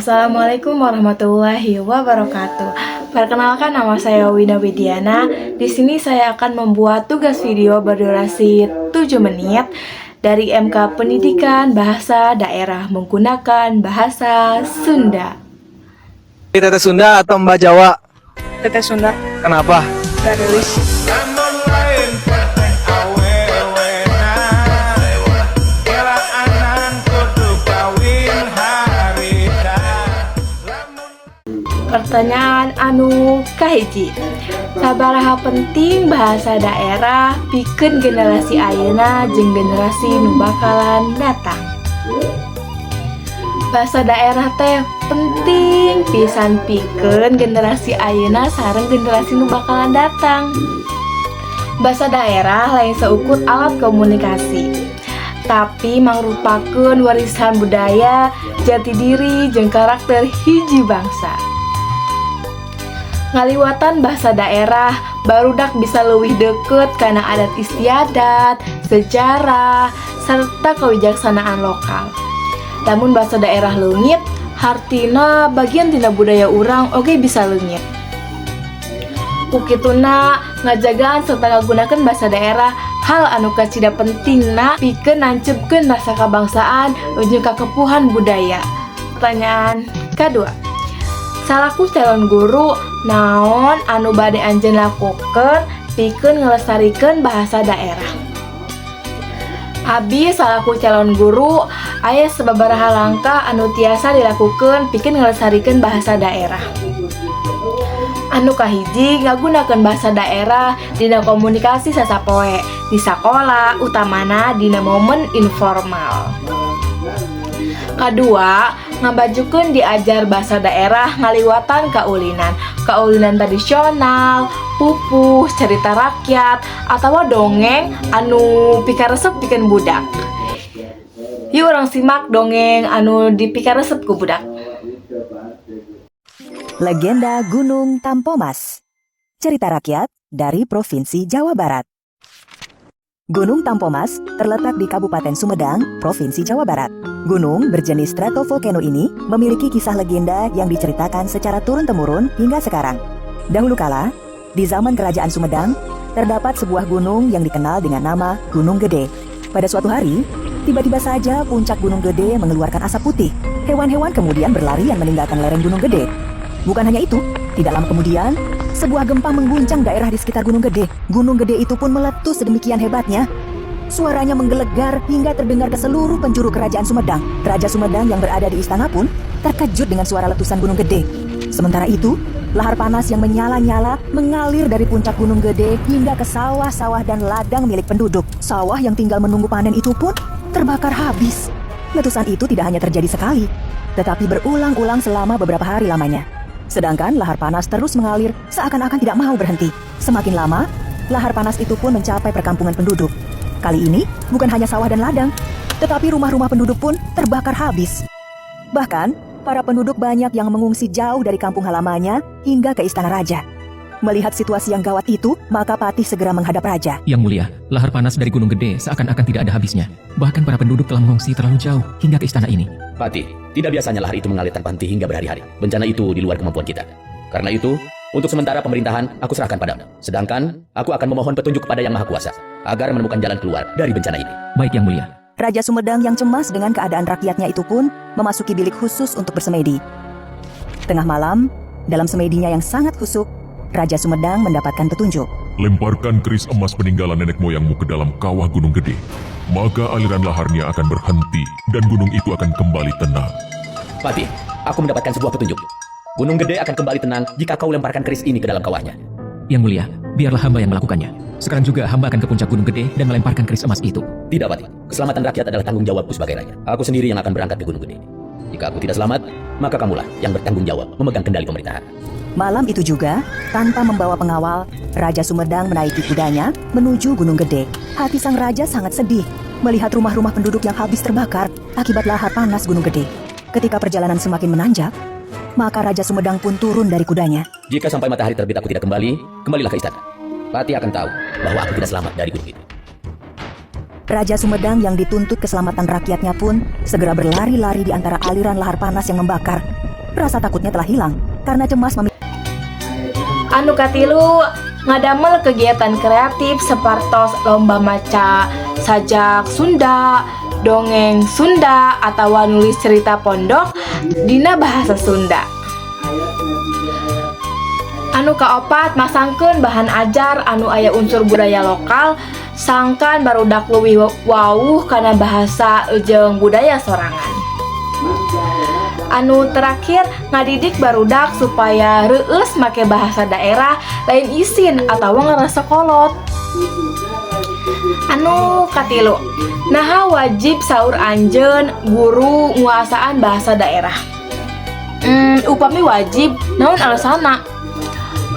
Assalamualaikum warahmatullahi wabarakatuh. Perkenalkan, nama saya Wina Widiana. Di sini saya akan membuat tugas video berdurasi 7 menit dari MK Pendidikan Bahasa Daerah menggunakan bahasa Sunda. Teteh Sunda atau Mbak Jawa? Teteh Sunda. Kenapa? Gak tulis. Pertanyaan anu kahiji, sabaraha penting bahasa daerah pikeun generasi ayeuna jeung generasi nu bakalan datang. Bahasa daerah teh penting pisan pikeun generasi ayeuna sareng generasi nu bakalan datang. Bahasa daerah lain seukur alat komunikasi, tapi mangrupakeun warisan budaya, jati diri jeung karakter hiji bangsa. Ngaliwatan bahasa daerah barudak bisa leuwih deukeut kana adat istiadat, sejarah, serta kewijaksanaan lokal. Lamun bahasa daerah leungit, hartina bagian tina budaya urang oge bisa leungit. Kukituna ngajagaan serta ngagunakeun bahasa daerah hal anu kacida pentingna pikeun nancepkeun rasa kabangsaan jeung kakepuhan budaya. Pertanyaan kedua, salaku calon guru naon anu bade anjeun lakukeun pikeun ngelestarikeun bahasa daerah? Abi salaku calon guru aya sababaraha langkah anu tiasa dilakukeun pikeun ngelestarikeun bahasa daerah. Anu kahiji, ngagunakeun bahasa daerah dina komunikasi sasapoe di sakola, utamana dina momen informal. Kadua, ngabajukeun diajar bahasa daerah ngaliwatan kaulinan tradisional, pupuh, cerita rakyat, atawa dongeng anu pikaresep pikeun budak. Yuk urang simak dongeng anu dipikaresep ku budak. Legenda Gunung Tampomas. Cerita rakyat dari Provinsi Jawa Barat. Gunung Tampomas terletak di Kabupaten Sumedang, Provinsi Jawa Barat. Gunung berjenis stratovolcano ini memiliki kisah legenda yang diceritakan secara turun-temurun hingga sekarang. Dahulu kala, di zaman Kerajaan Sumedang, terdapat sebuah gunung yang dikenal dengan nama Gunung Gede. Pada suatu hari, tiba-tiba saja puncak Gunung Gede mengeluarkan asap putih. Hewan-hewan kemudian berlarian meninggalkan lereng Gunung Gede. Bukan hanya itu, tidak lama kemudian, sebuah gempa mengguncang daerah di sekitar Gunung Gede. Gunung Gede itu pun meletus sedemikian hebatnya. Suaranya menggelegar hingga terdengar ke seluruh penjuru Kerajaan Sumedang. Raja Sumedang yang berada di istana pun terkejut dengan suara letusan Gunung Gede. Sementara itu, lahar panas yang menyala-nyala mengalir dari puncak Gunung Gede hingga ke sawah-sawah dan ladang milik penduduk. Sawah yang tinggal menunggu panen itu pun terbakar habis. Letusan itu tidak hanya terjadi sekali, tetapi berulang-ulang selama beberapa hari lamanya. Sedangkan lahar panas terus mengalir seakan-akan tidak mau berhenti. Semakin lama, lahar panas itu pun mencapai perkampungan penduduk. Kali ini, bukan hanya sawah dan ladang, tetapi rumah-rumah penduduk pun terbakar habis. Bahkan, para penduduk banyak yang mengungsi jauh dari kampung halamannya hingga ke istana raja. Melihat situasi yang gawat itu, maka Patih segera menghadap raja. Yang mulia, lahar panas dari Gunung Gede seakan-akan tidak ada habisnya. Bahkan para penduduk telah mengungsi terlalu jauh hingga ke istana ini. Patih, tidak biasanya lahar itu mengalir tanpa henti hingga berhari-hari. Bencana itu di luar kemampuan kita. Karena itu, untuk sementara pemerintahan aku serahkan padamu. Sedangkan, aku akan memohon petunjuk kepada Yang Maha Kuasa agar menemukan jalan keluar dari bencana ini. Baik, Yang Mulia. Raja Sumedang yang cemas dengan keadaan rakyatnya itu pun memasuki bilik khusus untuk bersemedi. Tengah malam, dalam semedinya yang sangat kusuk, Raja Sumedang mendapatkan petunjuk. Lemparkan keris emas peninggalan nenek moyangmu ke dalam kawah Gunung Gede. Maka aliran laharnya akan berhenti dan gunung itu akan kembali tenang. Patih, aku mendapatkan sebuah petunjuk. Gunung Gede akan kembali tenang jika kau lemparkan keris ini ke dalam kawahnya. Yang Mulia, biarlah hamba yang melakukannya. Sekarang juga hamba akan ke puncak Gunung Gede dan melemparkan keris emas itu. Tidak, Patih. Keselamatan rakyat adalah tanggung jawabku sebagai raja. Aku sendiri yang akan berangkat ke Gunung Gede. Jika aku tidak selamat, maka kamulah yang bertanggung jawab memegang kendali pemerintahan. Malam itu juga, tanpa membawa pengawal, Raja Sumedang menaiki kudanya menuju Gunung Gede. Hati sang raja sangat sedih melihat rumah-rumah penduduk yang habis terbakar akibat lahar panas Gunung Gede. Ketika perjalanan semakin menanjak, maka Raja Sumedang pun turun dari kudanya. Jika sampai matahari terbit aku tidak kembali, kembalilah ke istana. Patih akan tahu bahwa aku tidak selamat dari gunung itu. Raja Sumedang yang dituntut keselamatan rakyatnya pun segera berlari-lari di antara aliran lahar panas yang membakar. rasa takutnya telah hilang karena cemas Anu katilu, ngadamel kegiatan kreatif sepertos lomba maca sajak Sunda, dongeng Sunda, atau nulis cerita pondok dina bahasa Sunda. Anu kaopat, masangkeun bahan ajar anu aya unsur budaya lokal, sangkan barudak leuwih wawuh kana bahasa jeung budaya sorangan. Anu terakhir, ngadidik barudak supaya reueus make bahasa daerah lain isin atawa ngarasa kolot. Anu katilu, naha wajib saur anjeun guru nguasaan bahasa daerah. Upami wajib, naon alasana?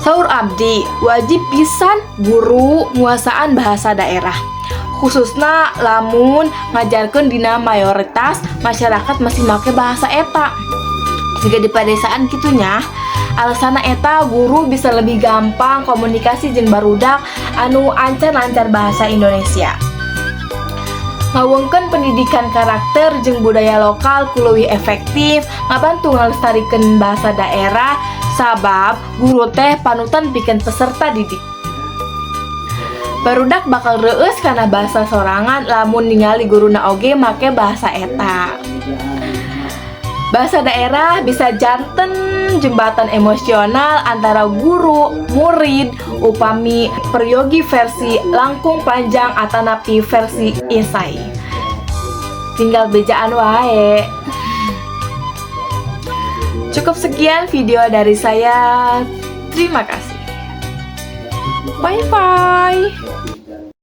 Saur abdi, wajib pisan guru nguasaan bahasa daerah. Khususna lamun ngajarkeun dina mayoritas masyarakat masih make bahasa eta. Jika di pedesaan kitunya, alasana eta guru bisa lebih gampang komunikasi jeung barudak anu ancan lancar bahasa Indonesia. Ngawengkeun pendidikan karakter jeung budaya lokal ku leuwih efektif ngabantu ngalestarikeun bahasa daerah sabab guru teh panutan pikeun peserta didik. Barudak bakal reueus kana bahasa sorangan lamun ningali guruna oge make bahasa eta. Bahasa daerah bisa janten jembatan emosional antara guru, murid, upami peryogi versi langkung panjang atanapi versi esai. Tinggal bejaan wae. Cukup sekian video dari saya. Terima kasih. Bye bye.